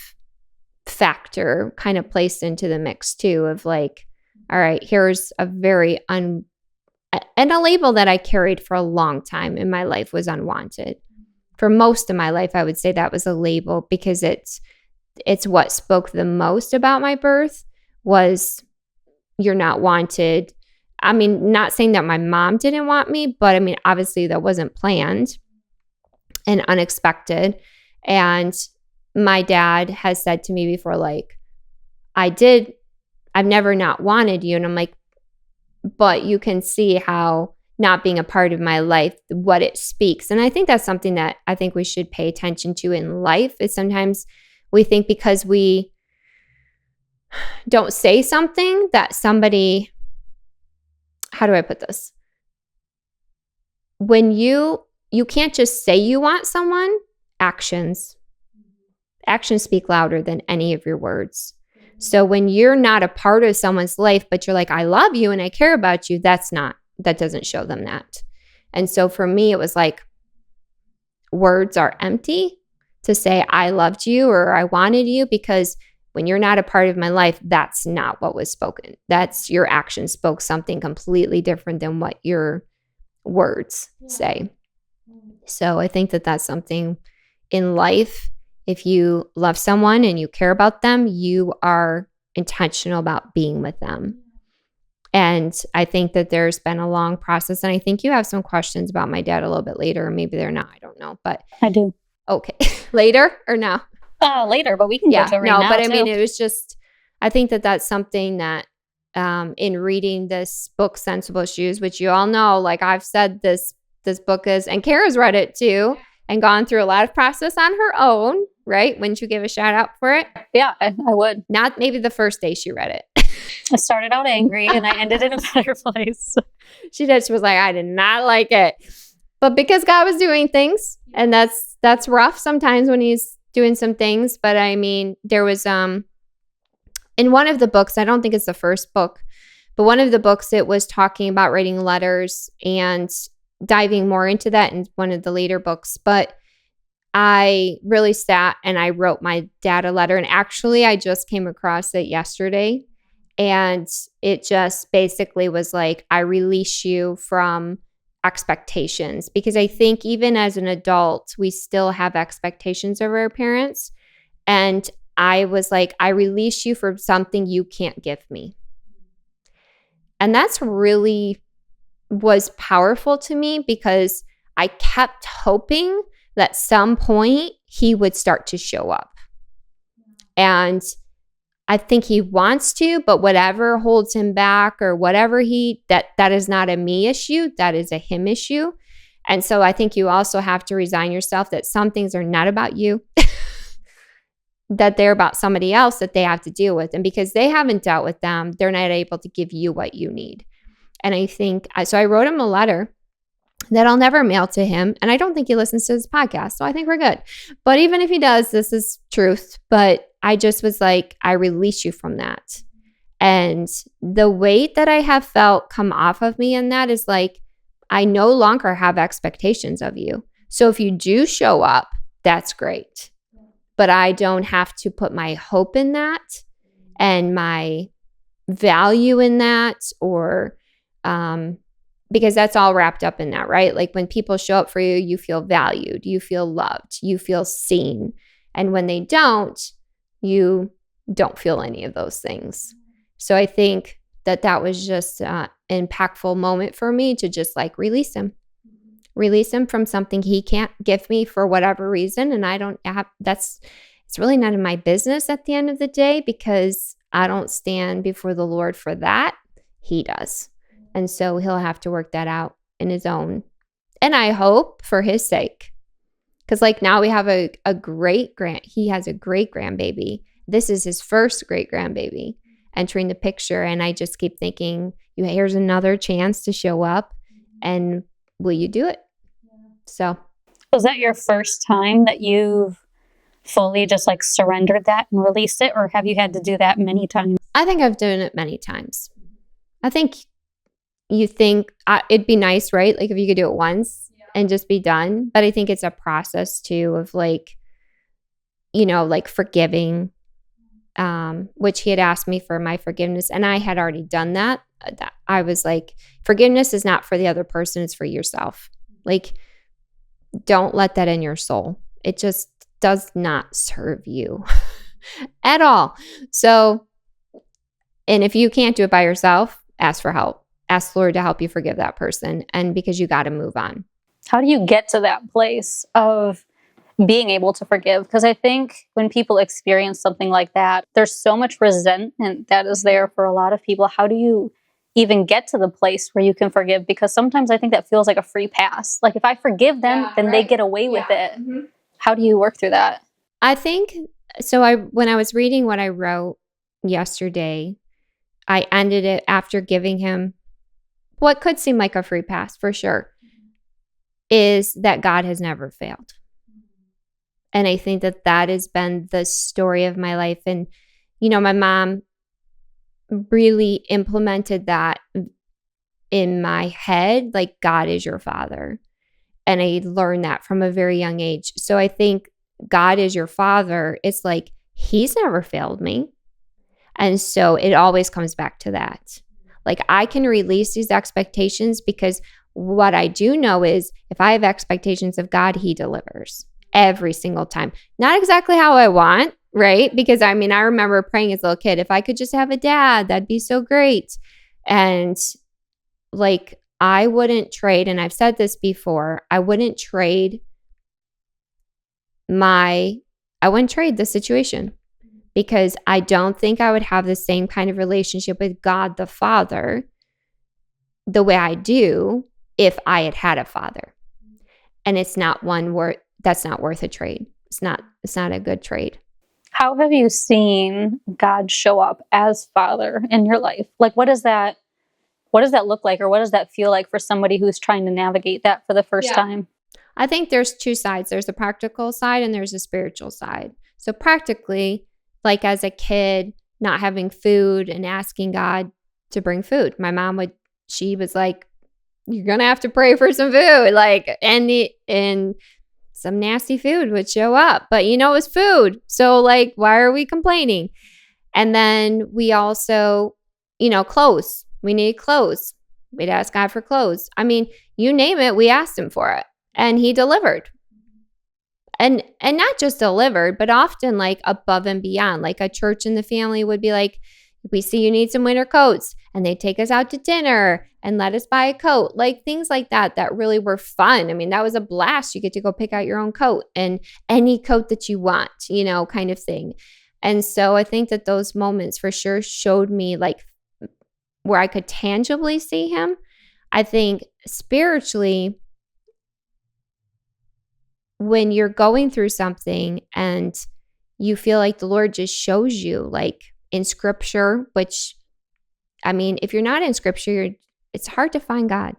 factor kind of placed into the mix too of like, all right, here's a very and a label that I carried for a long time in my life was unwanted. For most of my life, I would say that was a label because it's what spoke the most about my birth was you're not wanted. I mean, not saying that my mom didn't want me, but I mean, obviously that wasn't planned and unexpected. And my dad has said to me before, like, I've never not wanted you. And I'm like, but you can see how not being a part of my life, what it speaks. And I think that's something that I think we should pay attention to in life is sometimes we think because we don't say something that somebody, how do I put this? When you can't just say you want someone, actions speak louder than any of your words. So when you're not a part of someone's life, but you're like, I love you and I care about you, that doesn't show them that. And so for me, it was like words are empty to say I loved you or I wanted you, because when you're not a part of my life, that's not what was spoken. That's your actions spoke something completely different than what your words say. So I think that that's something in life. If you love someone and you care about them, you are intentional about being with them. And I think that there's been a long process. And I think you have some questions about my dad a little bit later. Or maybe they're not. I don't know. But I do. Okay. Later or no? Later, but we can get to it right now. But I mean, it was just, I think that that's something that in reading this book, Sensible Shoes, which you all know, like I've said this book is, and Kara's read it too, and gone through a lot of process on her own, right? Wouldn't you give a shout out for it? Yeah, I would. Not maybe the first day she read it. I started out angry and I ended in a better place. She did. She was like, I did not like it. But because God was doing things, and that's rough sometimes when he's doing some things. But I mean, there was in one of the books, I don't think it's the first book, but one of the books, it was talking about writing letters and diving more into that in one of the later books. But I really sat and I wrote my dad a letter. And actually, I just came across it yesterday. And it just basically was like, I release you from expectations. Because I think even as an adult, we still have expectations of our parents. And I was like, I release you from something you can't give me. And that's really was powerful to me, because I kept hoping that at some point he would start to show up. And I think he wants to, but whatever holds him back or whatever that is not a me issue, that is a him issue. And so I think you also have to resign yourself that some things are not about you, that they're about somebody else that they have to deal with. And because they haven't dealt with them, they're not able to give you what you need. And I think, so I wrote him a letter that I'll never mail to him. And I don't think he listens to this podcast. So I think we're good. But even if he does, this is truth. But I just was like, I release you from that. And the weight that I have felt come off of me in that is like, I no longer have expectations of you. So if you do show up, that's great. But I don't have to put my hope in that and my value in that, or because that's all wrapped up in that, right? Like when people show up for you, you feel valued, you feel loved, you feel seen. And when they don't, you don't feel any of those things. So I think that was just an impactful moment for me to just like release him from something he can't give me for whatever reason. And I don't have, it's really none of my business at the end of the day, because I don't stand before the Lord for that. He does. And so he'll have to work that out in his own. And I hope for his sake, because like now we have he has a great grandbaby. This is his first great grandbaby entering the picture. And I just keep thinking, here's another chance to show up, and will you do it? So. Was that your first time that you've fully just like surrendered that and released it? Or have you had to do that many times? I think I've done it many times. I think you think it'd be nice, right? Like if you could do it once and just be done. But I think it's a process too of like, like forgiving, which he had asked me for my forgiveness. And I had already done that. I was like, forgiveness is not for the other person. It's for yourself. Like, don't let that in your soul. It just does not serve you at all. So, and if you can't do it by yourself, ask for help. Ask the Lord to help you forgive that person. And because you got to move on. How do you get to that place of being able to forgive? Because I think when people experience something like that, there's so much resentment that is there for a lot of people. How do you even get to the place where you can forgive? Because sometimes I think that feels like a free pass. Like if I forgive them, then they get away with it. Mm-hmm. How do you work through that? I think, so when I was reading what I wrote yesterday, I ended it after giving him what could seem like a free pass for sure, is that God has never failed. And I think that has been the story of my life. And, my mom really implemented that in my head, like God is your father. And I learned that from a very young age. So I think God is your father. It's like, he's never failed me. And so it always comes back to that. Like I can release these expectations because what I do know is if I have expectations of God, he delivers every single time. Not exactly how I want, right? Because I remember praying as a little kid, if I could just have a dad, that'd be so great. And like, I wouldn't trade, and I've said this before, I wouldn't trade the situation, because I don't think I would have the same kind of relationship with God the Father the way I do if I had a father. And it's not that's not worth a trade. It's not a good trade. How have you seen God show up as Father in your life? Like what does that look like, or what does that feel like for somebody who's trying to navigate that for the first time? I think there's two sides. There's a practical side and there's a spiritual side. So practically, like as a kid, not having food and asking God to bring food. My mom she was like, you're going to have to pray for some food. Like, and some nasty food would show up, but it was food. So like, why are we complaining? And then we also, clothes. We needed clothes. We'd ask God for clothes. You name it, we asked him for it, and he delivered. And not just delivered, but often like above and beyond. Like a church in the family would be like, we see you need some winter coats, and they'd take us out to dinner and let us buy a coat. Like things like that really were fun. That was a blast. You get to go pick out your own coat and any coat that you want, kind of thing. And so I think that those moments for sure showed me like where I could tangibly see him. I think spiritually, when you're going through something and you feel like the Lord just shows you, like in scripture, which, if you're not in scripture, it's hard to find God.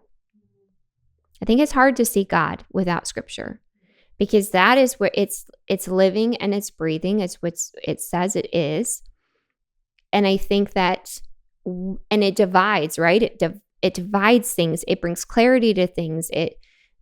I think it's hard to see God without scripture, because that is where it's living and it's breathing. It's what it says it is. And I think that, and it divides, right? It divides things. It brings clarity to things.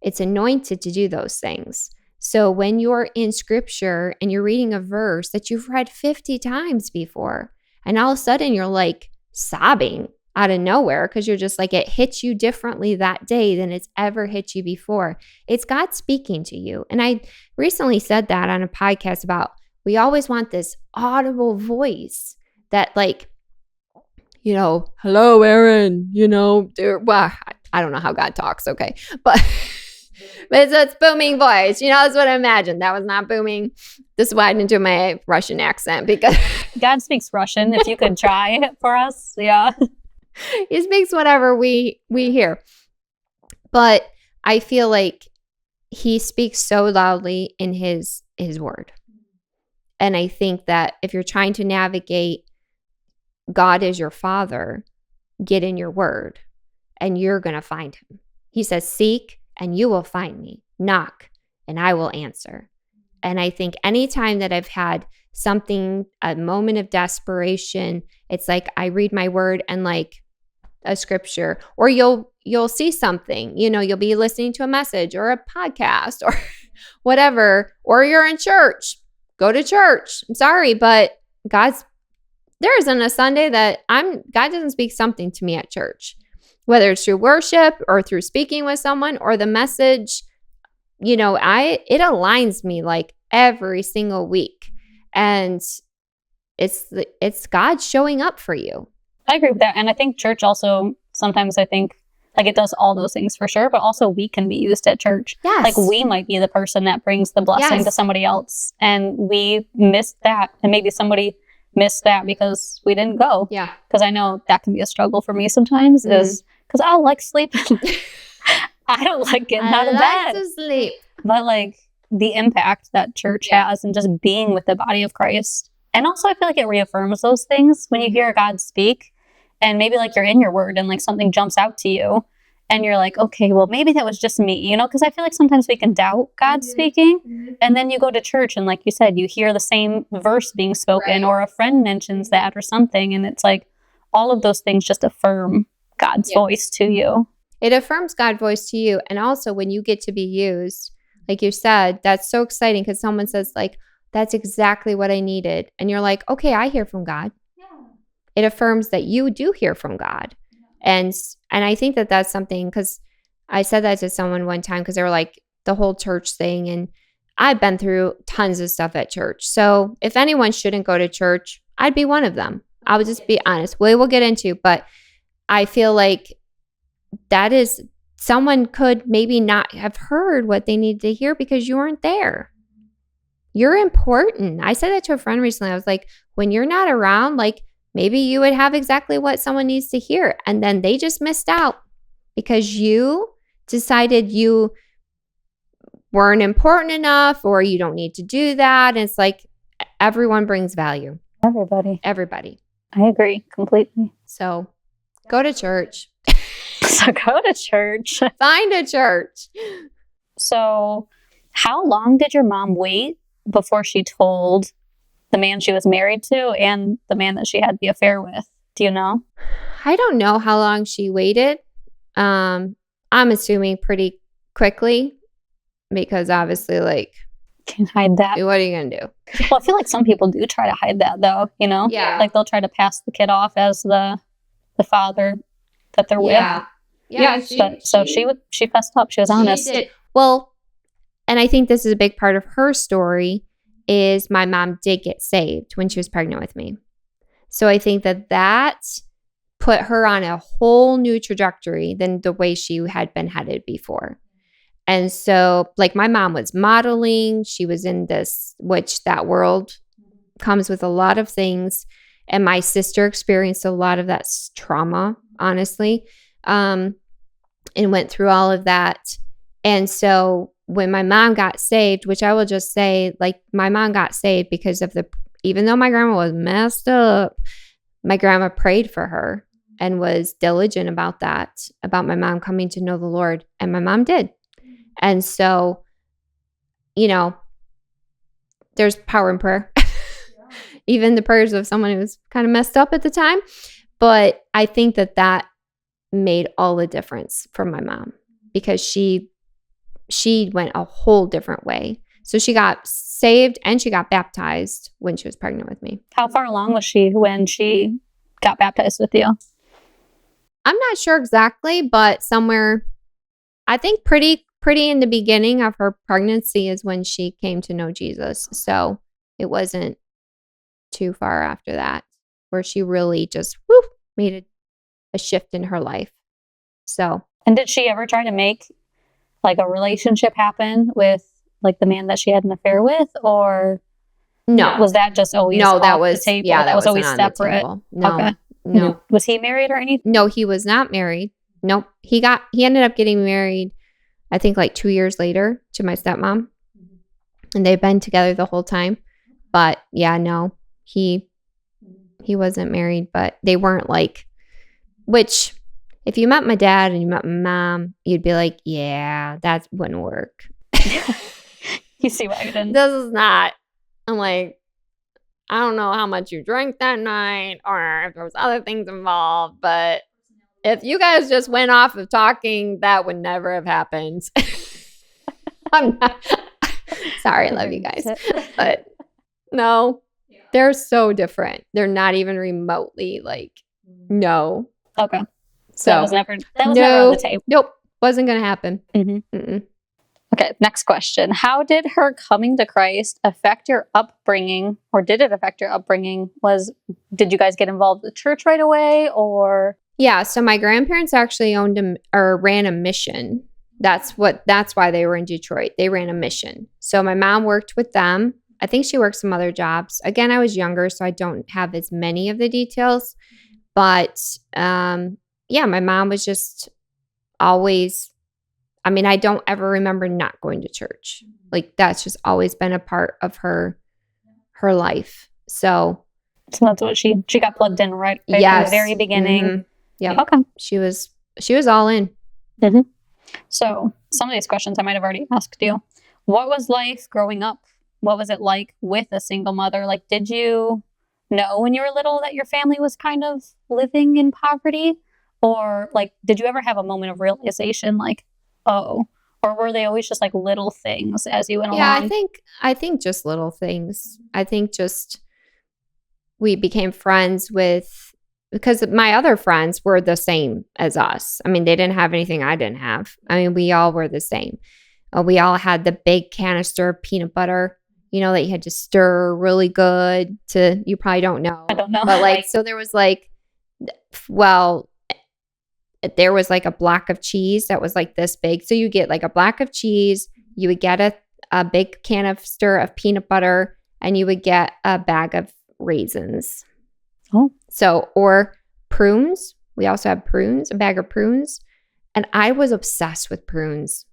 It's anointed to do those things. So when you're in scripture and you're reading a verse that you've read 50 times before, and all of a sudden you're like sobbing out of nowhere because you're just like, it hits you differently that day than it's ever hit you before. It's God speaking to you. And I recently said that on a podcast about we always want this audible voice that like, you know, hello, Erin, you know, well, I don't know how God talks, okay, but it's booming voice. You know, that's what I imagined. That was not booming. This is why I didn't do my Russian accent because God speaks Russian. If you could try it for us, yeah. He speaks whatever we hear. But I feel like he speaks so loudly in his word. And I think that if you're trying to navigate God is your father, get in your word and you're going to find him. He says, seek and you will find me. Knock and I will answer. And I think anytime that I've had something, a moment of desperation, it's like I read my word and like a scripture, or you'll see something, you know, you'll be listening to a message or a podcast or whatever, or you're in church. Go to church. I'm sorry, but there isn't a Sunday that God doesn't speak something to me at church, whether it's through worship or through speaking with someone or the message, you know, it aligns me like every single week. And it's God showing up for you. I agree with that. And I think church also, sometimes I think like it does all those things for sure, but also we can be used at church. Yes. Like we might be the person that brings the blessing to somebody else and we missed that. And maybe somebody missed that because we didn't go. Yeah. Because I know that can be a struggle for me sometimes is because I like sleeping. I don't like getting out of bed. I like to sleep. But like the impact that church has and just being with the body of Christ. And also I feel like it reaffirms those things when you hear God speak and maybe like you're in your word and like something jumps out to you and you're like, okay, well maybe that was just me, you know, because I feel like sometimes we can doubt God speaking and then you go to church and like you said, you hear the same verse being spoken or a friend mentions that or something. And it's like all of those things just affirm God's voice to you. It affirms God's voice to you. And also when you get to be used, like you said, that's so exciting because someone says like, that's exactly what I needed. And you're like, okay, I hear from God. Yeah. It affirms that you do hear from God. Yeah. And I think that that's something, because I said that to someone one time because they were like the whole church thing. And I've been through tons of stuff at church. So if anyone shouldn't go to church, I'd be one of them. I would just be honest. We'll get into, but I feel like that is, someone could maybe not have heard what they needed to hear because you weren't there. You're important. I said that to a friend recently. I was like, when you're not around, like maybe you would have exactly what someone needs to hear. And then they just missed out because you decided you weren't important enough or you don't need to do that. And it's like everyone brings value. Everybody. I agree completely. So go to church. So go to church. Find a church. So how long did your mom wait before she told the man she was married to and the man that she had the affair with? Do you know? I don't know how long she waited. I'm assuming pretty quickly because obviously like can't hide that. What are you going to do? Well, I feel like some people do try to hide that though, you know? Yeah. Like they'll try to pass the kid off as the father that they're with. Yeah. She fessed up. She was honest. Did. Well, and I think this is a big part of her story is my mom did get saved when she was pregnant with me. So I think that put her on a whole new trajectory than the way she had been headed before. And so like my mom was modeling, she was in this, which that world comes with a lot of things. And my sister experienced a lot of that trauma, honestly, and went through all of that. And so when my mom got saved, which I will just say, like my mom got saved because of even though my grandma was messed up, my grandma prayed for her and was diligent about that, about my mom coming to know the Lord. And my mom did. And so, you know, there's power in prayer. Even the prayers of someone who was kind of messed up at the time. But I think that made all the difference for my mom because she went a whole different way. So she got saved and she got baptized when she was pregnant with me. How far along was she when she got baptized with you? I'm not sure exactly, but somewhere, I think pretty in the beginning of her pregnancy is when she came to know Jesus. So it wasn't too far after that where she really just made a shift in her life. So. And did she ever try to make like a relationship happen with like the man that she had an affair with, or no? Was that just always that was the table? Yeah, that was always separate. No, okay. No. Was he married or anything? No, he was not married. Nope. He ended up getting married, I think like 2 years later, to my stepmom, and they've been together the whole time. But yeah, no, he wasn't married, but they weren't like, which if you met my dad and you met my mom, you'd be like, yeah, that wouldn't work. You see why I didn't. This is not. I'm like, I don't know how much you drank that night or if there was other things involved, but if you guys just went off of talking, that would never have happened. I'm not. Sorry, I love you guys. But no, they're so different. They're not even remotely like, no. Okay. So that was never on the table. Nope. Wasn't going to happen. Mm-hmm. Okay, next question. How did her coming to Christ affect your upbringing, or did it affect your upbringing? Did you guys get involved with church right away, or? Yeah, so my grandparents actually ran a mission. That's why they were in Detroit. They ran a mission. So my mom worked with them. I think she worked some other jobs. Again, I was younger, so I don't have as many of the details. But yeah, my mom was just always, I mean, I don't ever remember not going to church. Like that's just always been a part of her life. So that's what she got plugged in right from the very beginning. Mm-hmm. Yeah. Okay. She was all in. Mm-hmm. So some of these questions I might have already asked you. What was life growing up? What was it like with a single mother? Like, did you know when you were little that your family was kind of living in poverty? Or like, did you ever have a moment of realization like, oh, or were they always just like little things as you went along? Yeah, I think just little things. I think just we became friends because my other friends were the same as us. I mean, they didn't have anything I didn't have. I mean, we all were the same. We all had the big canister of peanut butter, that you had to stir really good you probably don't know. I don't know. But like, so there was like, there was like a block of cheese that was like this big. So you get like a block of cheese, you would get a big canister of peanut butter, and you would get a bag of raisins. Oh. So, or prunes. We also have prunes, a bag of prunes. And I was obsessed with prunes,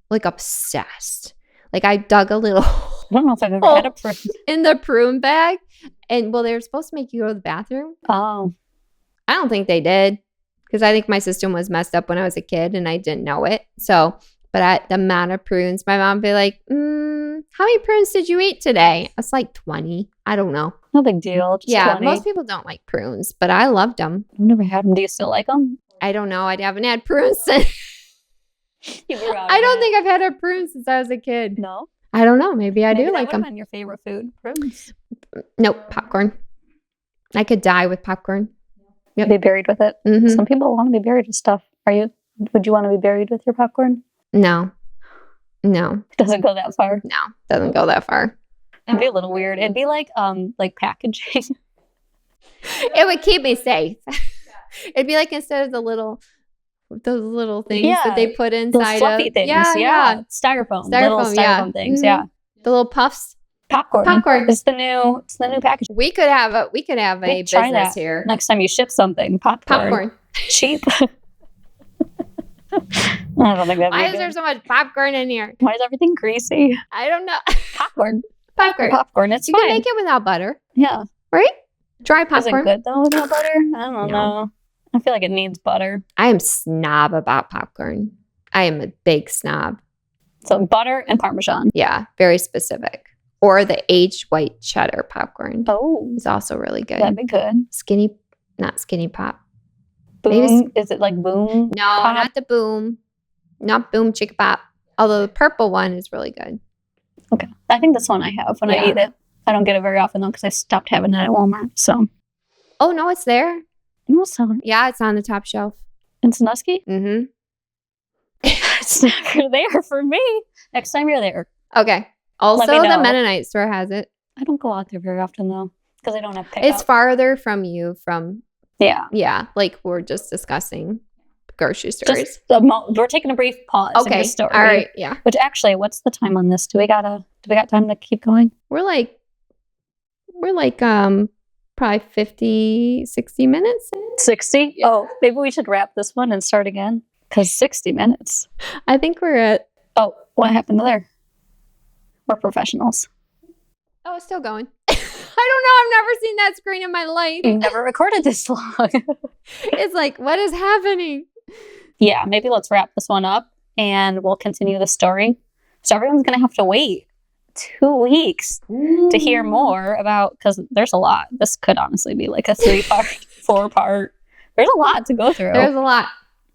like obsessed. Like I dug a little I don't know if I've ever had a prune in the prune bag. And they were supposed to make you go to the bathroom. Oh. I don't think they did. Because I think my system was messed up when I was a kid and I didn't know it. So, but at the amount of prunes, my mom would be like, how many prunes did you eat today? I was like 20. I don't know. No big deal. Just 20. Most people don't like prunes, but I loved them. I've never had them. Do you still like them? I don't know. I haven't had prunes since. I don't think I've had a prune since I was a kid. No? I don't know. Maybe I do like them. That would have been your favorite food, prunes. Nope, popcorn. I could die with popcorn. Yep. Be buried with it. Mm-hmm. Some people want to be buried with stuff. Would you want to be buried with your popcorn? No. It doesn't go that far. No, doesn't go that far. It'd be a little weird. It'd be like packaging. It would keep me safe. It'd be like instead of those little things that they put inside those fluffy things. Yeah. Styrofoam. Little styrofoam things. Mm-hmm. Yeah. The little puffs. Popcorn. It's the new package. We could have a business here. Next time you ship something, popcorn. Cheap. I don't think that'd be Why is there so much popcorn in here? Why is everything greasy? I don't know. Popcorn. It's you fine. You can make it without butter. Yeah. Right? Dry popcorn. Is it good though without butter? I don't know. I feel like it needs butter. I am snob about popcorn. I am a big snob. So butter and Parmesan. Yeah, very specific. Or the aged white cheddar popcorn. Oh. It's also really good. That'd be good. Not skinny pop. Boom. Is it like boom? No, pop? not the boom. Not boom chicka pop. Although the purple one is really good. Okay. I think that's one I have when I eat it. I don't get it very often though because I stopped having it at Walmart. So. Oh no, it's there. No, it's not. Yeah, it's on the top shelf. In Sandusky? Mm-hmm. It's never there for me. Next time you're there. Okay. Also, Let me the know. Mennonite store has it. I don't go out there very often, though, because I don't have pickup. It's farther from you from, yeah, like we're just discussing grocery stores. Just we're taking a brief pause in Okay. your story. All right. Yeah. Which actually, what's the time on this? Do we got time to keep going? We're like probably 50, 60 minutes. 60? Yeah. Oh, maybe we should wrap this one and start again. Because 60 minutes. I think we're at. Oh, what happened there? We're professionals. Oh, it's still going. I don't know. I've never seen that screen in my life. You never recorded this long. It's like, what is happening? Yeah, maybe let's wrap this one up and we'll continue the story. So everyone's going to have to wait 2 weeks to hear more about, because there's a lot. This could honestly be like a 3-part, 4-part. There's a lot to go through. There's a lot.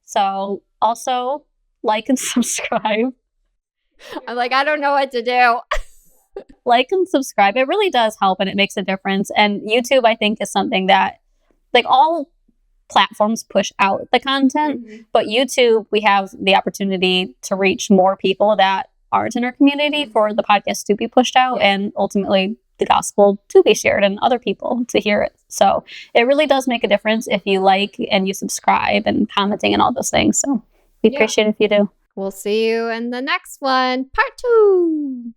So also like and subscribe. I'm like, I don't know what to do. Like and subscribe. It really does help and it makes a difference. And YouTube, I think, is something that, like, all platforms push out the content, but YouTube, we have the opportunity to reach more people that aren't in our community for the podcast to be pushed out and ultimately the gospel to be shared and other people to hear it. So it really does make a difference if you like and you subscribe and commenting and all those things. So we appreciate it if you do. We'll see you in the next one, part 2.